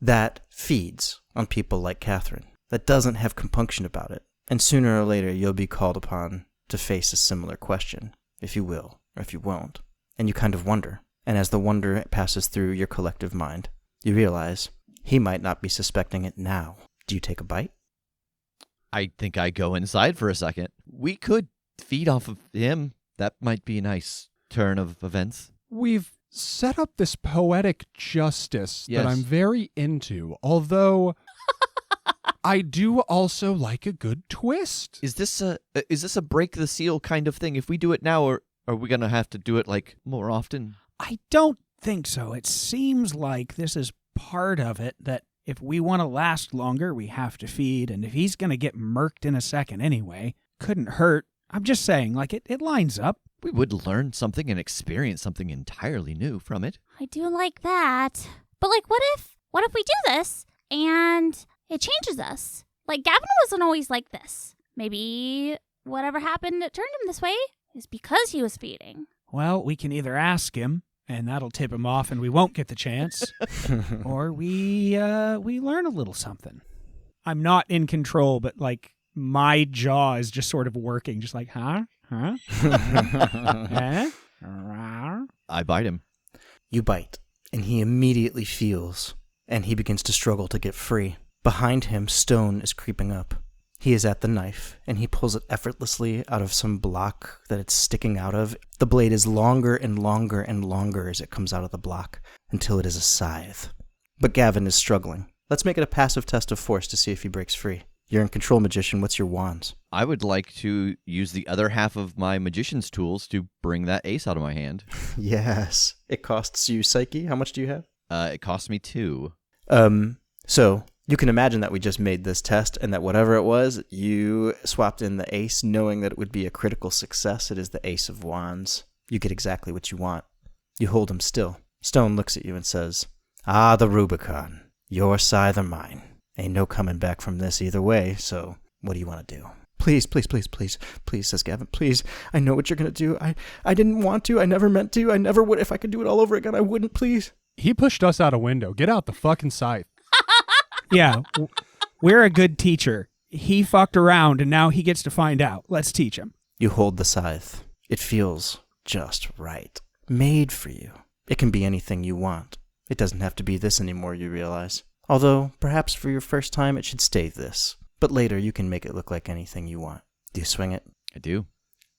[SPEAKER 1] that feeds on people like Catherine, that doesn't have compunction about it. And sooner or later, you'll be called upon to face a similar question, if you will, or if you won't. And you kind of wonder. And as the wonder passes through your collective mind, you realize he might not be suspecting it now. Do you take a bite?
[SPEAKER 4] I think I go inside for a second. We could feed off of him. That might be a nice turn of events.
[SPEAKER 3] We've set up this poetic justice
[SPEAKER 4] Yes.
[SPEAKER 3] that I'm very into, although I do also like a good twist.
[SPEAKER 4] Is this a break the seal kind of thing? If we do it now, or are we going to have to do it like more often?
[SPEAKER 2] I don't think so. It seems like this is part of it, that if we want to last longer, we have to feed, and if he's going to get murked in a second anyway, couldn't hurt. I'm just saying, like, it lines up.
[SPEAKER 4] We would learn something and experience something entirely new from it.
[SPEAKER 6] I do like that. But, like, what if we do this and it changes us? Like, Gavin wasn't always like this. Maybe whatever happened that turned him this way is because he was feeding.
[SPEAKER 2] Well, we can either ask him, and that'll tip him off and we won't get the chance, or we learn a little something. I'm not in control, but, like, my jaw is just sort of working, just like, huh? Huh? Huh?
[SPEAKER 4] I bite him.
[SPEAKER 1] You bite, and he immediately feels, and he begins to struggle to get free. Behind him, Stone is creeping up. He is at the knife, and he pulls it effortlessly out of some block that it's sticking out of. The blade is longer and longer and longer as it comes out of the block, until it is a scythe. But Gavin is struggling. Let's make it a passive test of force to see if he breaks free. You're in control, magician. What's your wands?
[SPEAKER 4] I would like to use the other half of my magician's tools to bring that ace out of my hand.
[SPEAKER 1] Yes. It costs you psyche. How much do you have?
[SPEAKER 4] It cost me 2.
[SPEAKER 1] So you can imagine that we just made this test and that whatever it was, you swapped in the ace knowing that it would be a critical success. It is the ace of wands. You get exactly what you want. You hold him still. Stone looks at you and says, "Ah, the Rubicon. Your scythe or mine. Ain't no coming back from this either way, so what do you want to do?" Please, please, please, please, please, says Gavin. Please, I know what you're going to do. I didn't want to. I never meant to. I never would. If I could do it all over again, I wouldn't, please.
[SPEAKER 3] He pushed us out a window. Get out the fucking scythe.
[SPEAKER 2] Yeah, we're a good teacher. He fucked around, and now he gets to find out. Let's teach him.
[SPEAKER 1] You hold the scythe. It feels just right. Made for you. It can be anything you want. It doesn't have to be this anymore, you realize. Although, perhaps for your first time, it should stay this. But later, you can make it look like anything you want. Do you swing it?
[SPEAKER 4] I do.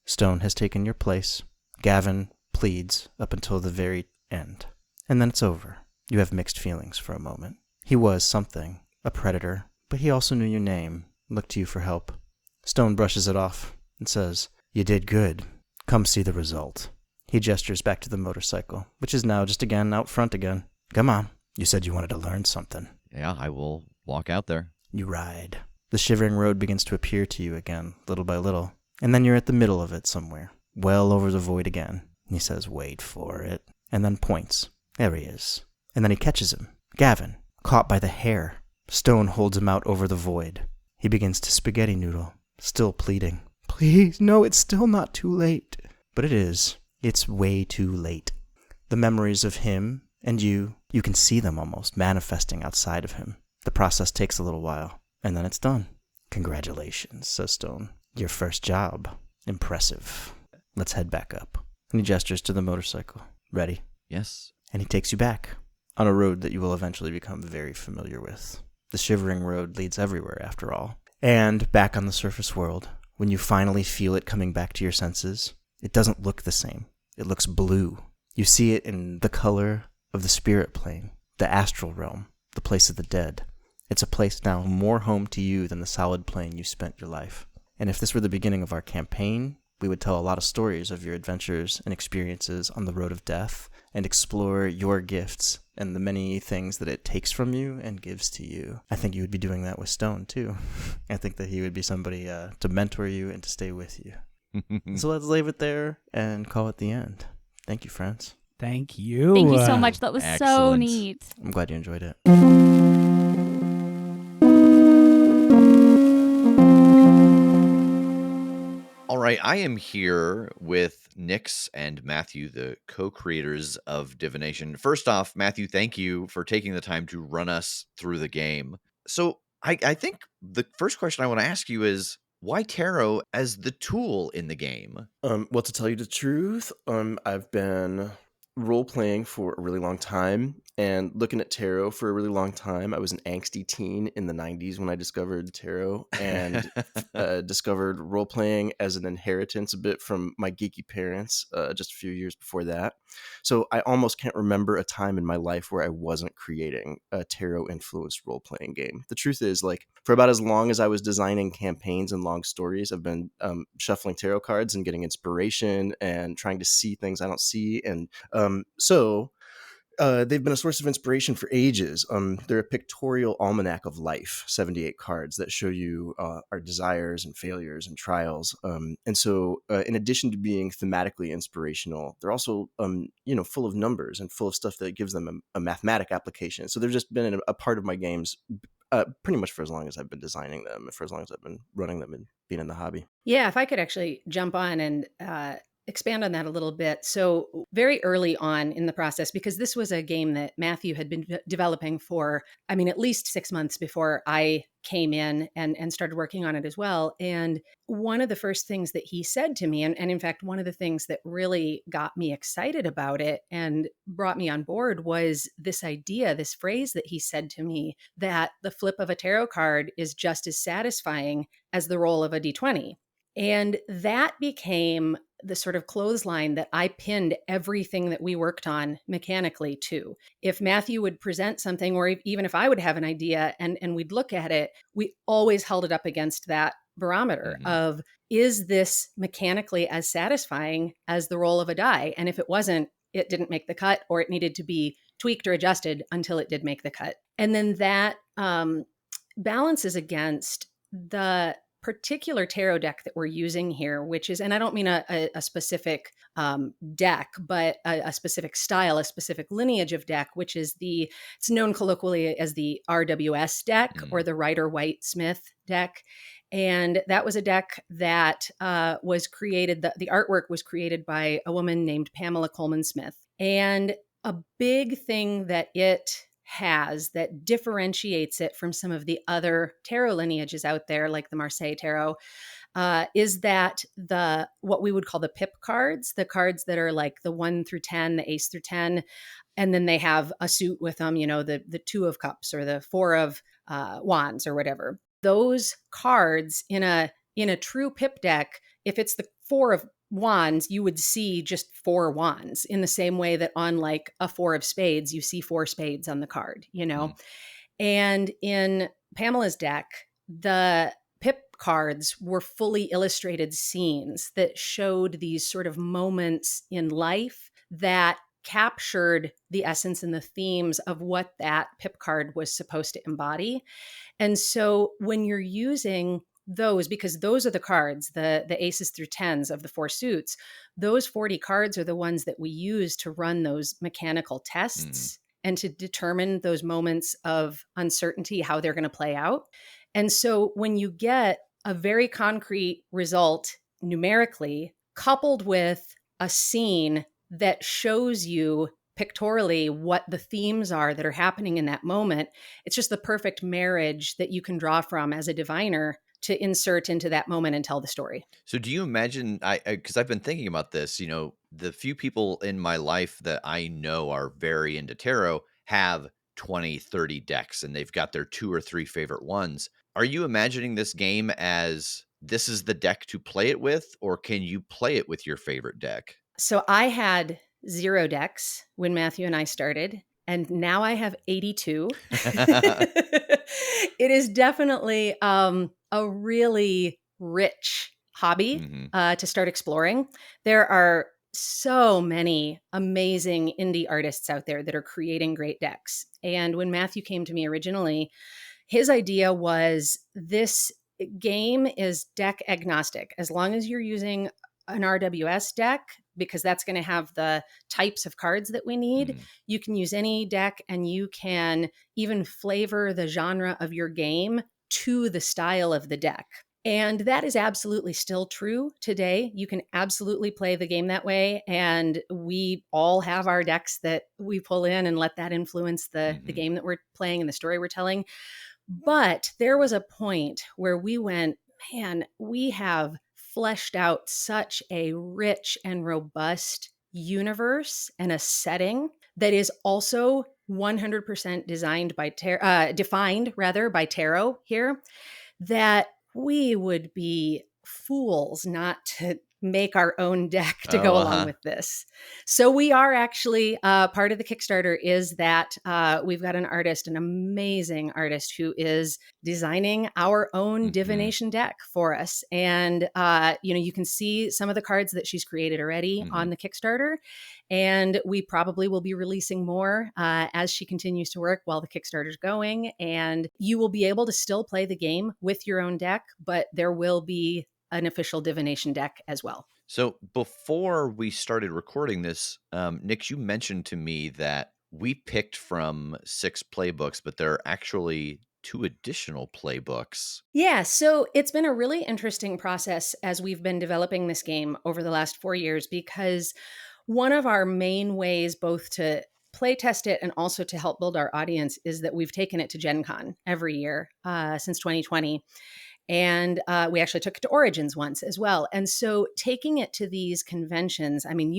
[SPEAKER 1] Stone has taken your place. Gavin pleads up until the very end. And then it's over. You have mixed feelings for a moment. He was something, a predator, but he also knew your name, looked to you for help. Stone brushes it off and says, "You did good. Come see the result." He gestures back to the motorcycle, which is now just again out front again. "Come on. You said you wanted to learn something."
[SPEAKER 4] Yeah, I will walk out there.
[SPEAKER 1] You ride. The shivering road begins to appear to you again, little by little, and then you're at the middle of it somewhere, well over the void again. He says, "Wait for it," and then points. There he is. And then he catches him. Gavin, caught by the hair. Stone holds him out over the void. He begins to spaghetti noodle, still pleading. "Please, no, it's still not too late." But it is. It's way too late. The memories of him and you can see them almost manifesting outside of him. The process takes a little while, and then it's done. "Congratulations," says Stone. "Your first job. Impressive. Let's head back up." And he gestures to the motorcycle. "Ready?"
[SPEAKER 4] Yes.
[SPEAKER 1] And he takes you back on a road that you will eventually become very familiar with. The shivering road leads everywhere, after all. And back on the surface world, when you finally feel it coming back to your senses, it doesn't look the same. It looks blue. You see it in the color of the spirit plane, the astral realm, the place of the dead. It's a place now more home to you than the solid plane you spent your life. And if this were the beginning of our campaign, we would tell a lot of stories of your adventures and experiences on the road of death and explore your gifts and the many things that it takes from you and gives to you. I think you would be doing that with Stone, too. I think that he would be somebody to mentor you and to stay with you. So let's leave it there and call it the end. Thank you, friends.
[SPEAKER 2] Thank you.
[SPEAKER 5] Thank you so much. That was so
[SPEAKER 4] Excellent.
[SPEAKER 5] neat.
[SPEAKER 1] I'm glad you enjoyed it.
[SPEAKER 4] All right, I am here with Nix and Matthew, the co-creators of Divination. First off, Matthew, thank you for taking the time to run us through the game. So I think the first question I want to ask you is, why tarot as the tool in the game?
[SPEAKER 7] Well, to tell you the truth, I've been role-playing for a really long time and looking at tarot for a really long time. I was an angsty teen in the 90s when I discovered tarot and discovered role-playing as an inheritance a bit from my geeky parents just a few years before that. So I almost can't remember a time in my life where I wasn't creating a tarot-influenced role-playing game. The truth is, like, for about as long as I was designing campaigns and long stories, I've been shuffling tarot cards and getting inspiration and trying to see things I don't see. And so they've been a source of inspiration for ages. They're a pictorial almanac of life, 78 cards that show you our desires and failures and trials. And so in addition to being thematically inspirational, they're also, full of numbers and full of stuff that gives them a mathematic application. So they've just been a part of my games pretty much for as long as I've been designing them, for as long as I've been running them and being in the hobby.
[SPEAKER 8] Yeah, if I could actually jump on and expand on that a little bit. So very early on in the process, because this was a game that Matthew had been developing for, at least 6 months before I came in and started working on it as well. And one of the first things that he said to me, and in fact, one of the things that really got me excited about it and brought me on board was this idea, this phrase that he said to me, that the flip of a tarot card is just as satisfying as the roll of a D20. And that became the sort of clothesline that I pinned everything that we worked on mechanically to. If Matthew would present something, or even if I would have an idea and we'd look at it, we always held it up against that barometer of, is this mechanically as satisfying as the roll of a die? And if it wasn't, it didn't make the cut, or it needed to be tweaked or adjusted until it did make the cut. And then that balances against the particular tarot deck that we're using here, which is, and I don't mean a specific deck, but a specific style, a specific lineage of deck, which is it's known colloquially as the RWS deck or the Rider-Waite-Smith deck. And that was a deck that was created, the artwork was created by a woman named Pamela Coleman Smith. And a big thing that it has that differentiates it from some of the other tarot lineages out there, like the Marseille Tarot, is that what we would call the pip cards, the cards that are like the 1 through 10, the ace through 10, and then they have a suit with them, the 2 of cups or the 4 of wands or whatever. Those cards in a true pip deck, if it's the 4 of wands, you would see just 4 wands, in the same way that on like a 4 of spades, you see 4 spades on the card, And in Pamela's deck, the pip cards were fully illustrated scenes that showed these sort of moments in life that captured the essence and the themes of what that pip card was supposed to embody. And so when you're using those, because those are the cards, the aces through 10s of the 4 suits, those 40 cards are the ones that we use to run those mechanical tests and to determine those moments of uncertainty, how they're going to play out. And so when you get a very concrete result numerically, coupled with a scene that shows you pictorially what the themes are that are happening in that moment, it's just the perfect marriage that you can draw from as a diviner to insert into that moment and tell the story.
[SPEAKER 4] So do you imagine, because I've been thinking about this, the few people in my life that I know are very into tarot have 20, 30 decks, and they've got their 2 or 3 favorite ones. Are you imagining this game as this is the deck to play it with, or can you play it with your favorite deck?
[SPEAKER 8] So I had 0 decks when Matthew and I started, and now I have 82. It is definitely a really rich hobby to start exploring. There are so many amazing indie artists out there that are creating great decks. And when Matthew came to me originally, his idea was this game is deck agnostic. As long as you're using an RWS deck, because that's going to have the types of cards that we need, you can use any deck, and you can even flavor the genre of your game to the style of the deck. And that is absolutely still true today. You can absolutely play the game that way. And we all have our decks that we pull in and let that influence the game that we're playing and the story we're telling. But there was a point where we went, man, we have fleshed out such a rich and robust universe and a setting that is also 100% defined by tarot here, that we would be fools not to make our own deck to go along with this. So we are actually part of the Kickstarter is that we've got an amazing artist who is designing our own divination deck for us. And you can see some of the cards that she's created already on the Kickstarter. And we probably will be releasing more as she continues to work while the Kickstarter's going. And you will be able to still play the game with your own deck, but there will be an official divination deck as well.
[SPEAKER 4] So before we started recording this, Nick, you mentioned to me that we picked from 6 playbooks, but there are actually 2 additional playbooks.
[SPEAKER 8] Yeah, so it's been a really interesting process as we've been developing this game over the last 4 years, because one of our main ways both to play test it and also to help build our audience is that we've taken it to Gen Con every year since 2020. And we actually took it to Origins once as well. And so taking it to these conventions, I mean,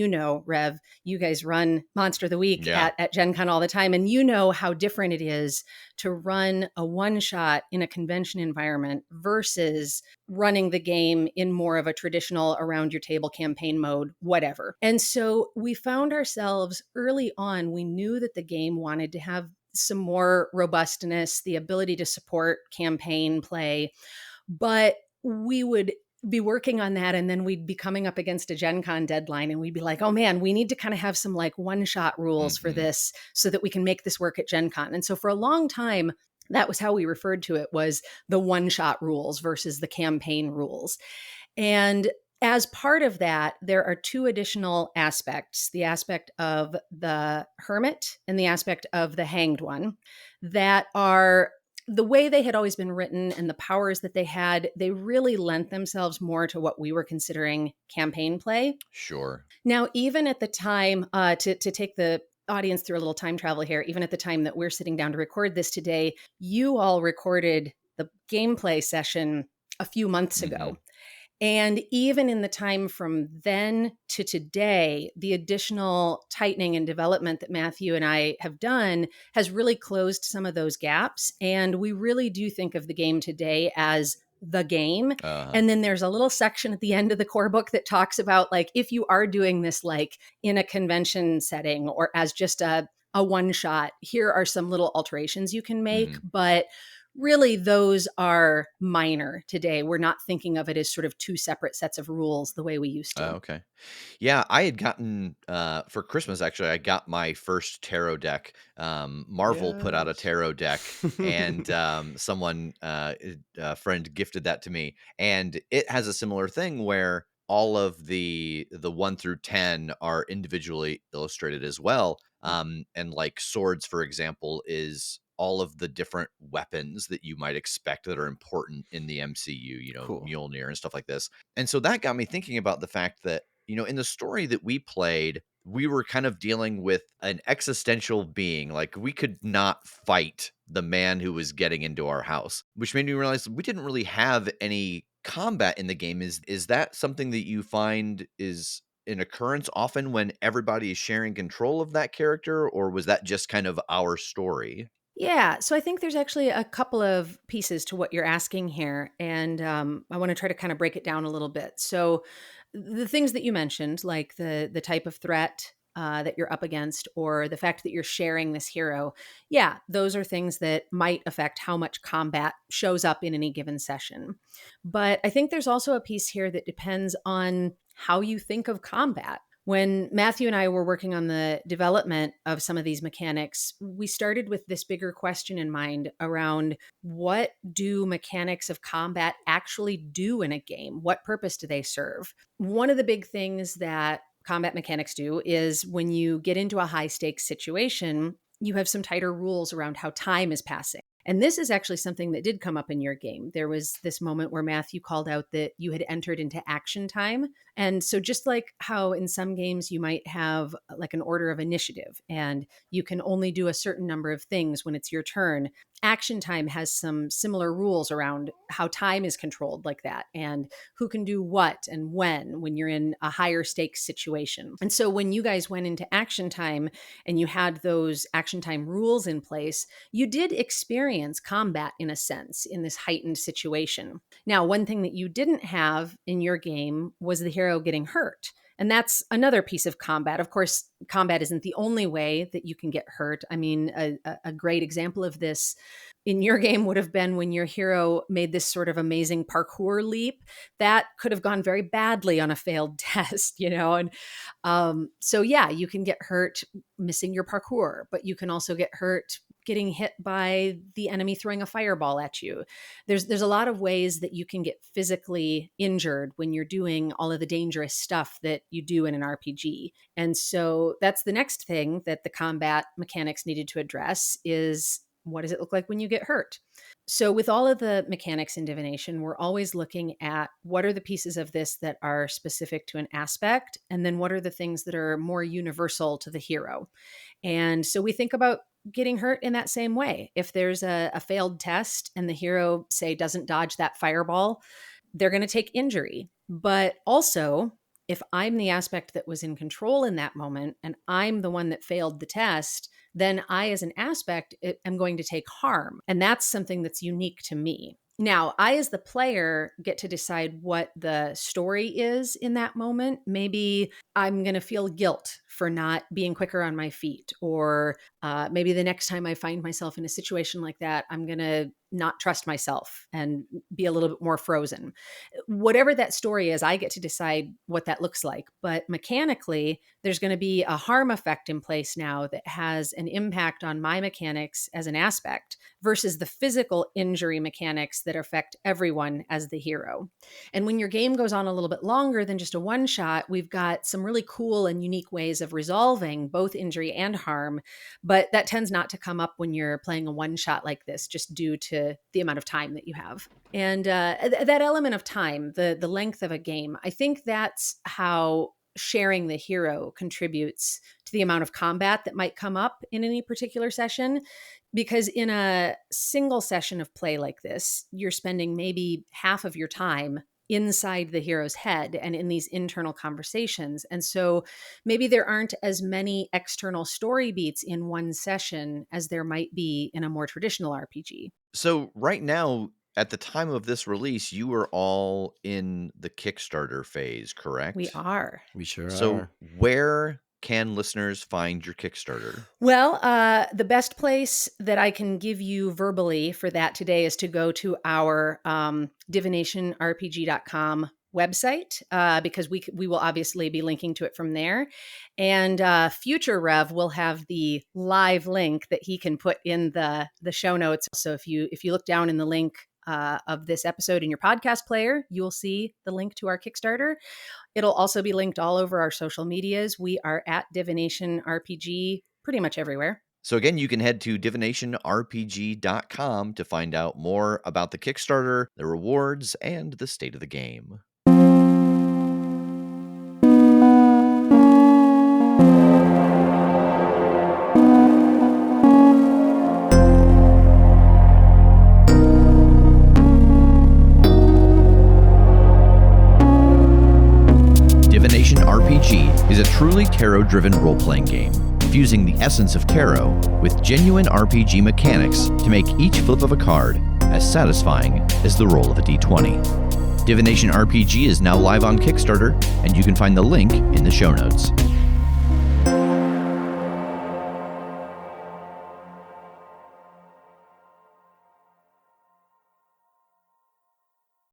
[SPEAKER 8] Rev, you guys run Monster of the Week at Gen Con all the time. And you know how different it is to run a one-shot in a convention environment versus running the game in more of a traditional around your table campaign mode, whatever. And so we found ourselves early on, we knew that the game wanted to have some more robustness, the ability to support campaign play. But we would be working on that, and then we'd be coming up against a Gen Con deadline, and we'd be like, oh man, we need to kind of have some like one-shot rules for this so that we can make this work at Gen Con. And so for a long time, that was how we referred to it, was the one-shot rules versus the campaign rules. And as part of that, there are 2 additional aspects, the aspect of the hermit and the aspect of the hanged one, that are the way they had always been written and the powers that they had. They really lent themselves more to what we were considering campaign play.
[SPEAKER 4] Sure.
[SPEAKER 8] Now, even at the time, to take the audience through a little time travel here, even at the time that we're sitting down to record this today, you all recorded the gameplay session a few months ago. And even in the time from then to today, the additional tightening and development that Matthew and I have done has really closed some of those gaps. And we really do think of the game today as the game. And then there's a little section at the end of the core book that talks about, like, if you are doing this like in a convention setting or as just a one shot, here are some little alterations you can make. But really, those are minor today. We're not thinking of it as sort of 2 separate sets of rules the way we used to.
[SPEAKER 4] Okay. Yeah, I had gotten, for Christmas, actually, I got my first tarot deck. Marvel put out a tarot deck, and someone, a friend gifted that to me. And it has a similar thing where all of the 1 through 10 are individually illustrated as well. And like swords, for example, is all of the different weapons that you might expect that are important in the MCU,
[SPEAKER 7] Cool.
[SPEAKER 4] Mjolnir and stuff like this. And so that got me thinking about the fact that, in the story that we played, we were kind of dealing with an existential being. Like, we could not fight the man who was getting into our house, which made me realize we didn't really have any combat in the game. Is that something that you find is an occurrence often when everybody is sharing control of that character, or was that just kind of our story?
[SPEAKER 8] Yeah, so I think there's actually a couple of pieces to what you're asking here, and I want to try to kind of break it down a little bit. So, the things that you mentioned, like the type of threat that you're up against, or the fact that you're sharing this hero, yeah, those are things that might affect how much combat shows up in any given session. But I think there's also a piece here that depends on how you think of combat. When Matthew and I were working on the development of some of these mechanics, we started with this bigger question in mind around what do mechanics of combat actually do in a game? What purpose do they serve? One of the big things that combat mechanics do is when you get into a high stakes situation, you have some tighter rules around how time is passing. And this is actually something that did come up in your game. There was this moment where Matthew called out that you had entered into action time. And so, just like how in some games you might have like an order of initiative and you can only do a certain number of things when it's your turn, action time has some similar rules around how time is controlled like that and who can do what and when you're in a higher stakes situation. And so, when you guys went into action time and you had those action time rules in place, you did experience combat in a sense in this heightened situation. Now, one thing that you didn't have in your game was the hero getting hurt. And that's another piece of combat. Of course, combat isn't the only way that you can get hurt. I mean, a great example of this in your game would have been when your hero made this sort of amazing parkour leap that could have gone very badly on a failed test, And so, yeah, you can get hurt missing your parkour, but you can also get hurt getting hit by the enemy throwing a fireball at you. There's a lot of ways that you can get physically injured when you're doing all of the dangerous stuff that you do in an RPG. And so that's the next thing that the combat mechanics needed to address is, what does it look like when you get hurt? So with all of the mechanics in divination, we're always looking at what are the pieces of this that are specific to an aspect, and then what are the things that are more universal to the hero. And so we think about getting hurt in that same way. If there's a failed test and the hero, say, doesn't dodge that fireball, they're going to take injury. But also, if I'm the aspect that was in control in that moment and I'm the one that failed the test, then I, as an aspect, am going to take harm. And that's something that's unique to me. Now, I, as the player, get to decide what the story is in that moment. Maybe I'm going to feel guilt for not being quicker on my feet, or maybe the next time I find myself in a situation like that, I'm going to not trust myself and be a little bit more frozen. Whatever that story is, I get to decide what that looks like. But mechanically, there's going to be a harm effect in place now that has an impact on my mechanics as an aspect versus the physical injury mechanics that affect everyone as the hero. And when your game goes on a little bit longer than just a one shot, we've got some really cool and unique ways of resolving both injury and harm. But that tends not to come up when you're playing a one shot like this, just due to the amount of time that you have. And that element of time, the length of a game, I think that's how sharing the hero contributes to the amount of combat that might come up in any particular session. Because in a single session of play like this, you're spending maybe half of your time inside the hero's head and in these internal conversations. And so maybe there aren't as many external story beats in one session as there might be in a more traditional RPG.
[SPEAKER 4] So right now, at the time of this release, you are all in the Kickstarter phase, correct?
[SPEAKER 8] We are.
[SPEAKER 7] We sure
[SPEAKER 4] So
[SPEAKER 7] are.
[SPEAKER 4] where can listeners find your Kickstarter?
[SPEAKER 8] Well, the best place that I can give you verbally for that today is to go to our divinationrpg.com website, because we will obviously be linking to it from there. And future Rev will have the live link that he can put in the show notes. So if you look down in the link of this episode in your podcast player, you will see the link to our Kickstarter. It'll also be linked all over our social medias. We are at Divination RPG pretty much everywhere.
[SPEAKER 4] So again, you can head to divinationrpg.com to find out more about the Kickstarter, the rewards, and the state of the game. Divination RPG is a truly tarot-driven role-playing game. infusing the essence of tarot with genuine RPG mechanics to make each flip of a card as satisfying as the roll of a d20. Divination RPG is now live on Kickstarter, and you can find the link in the show notes.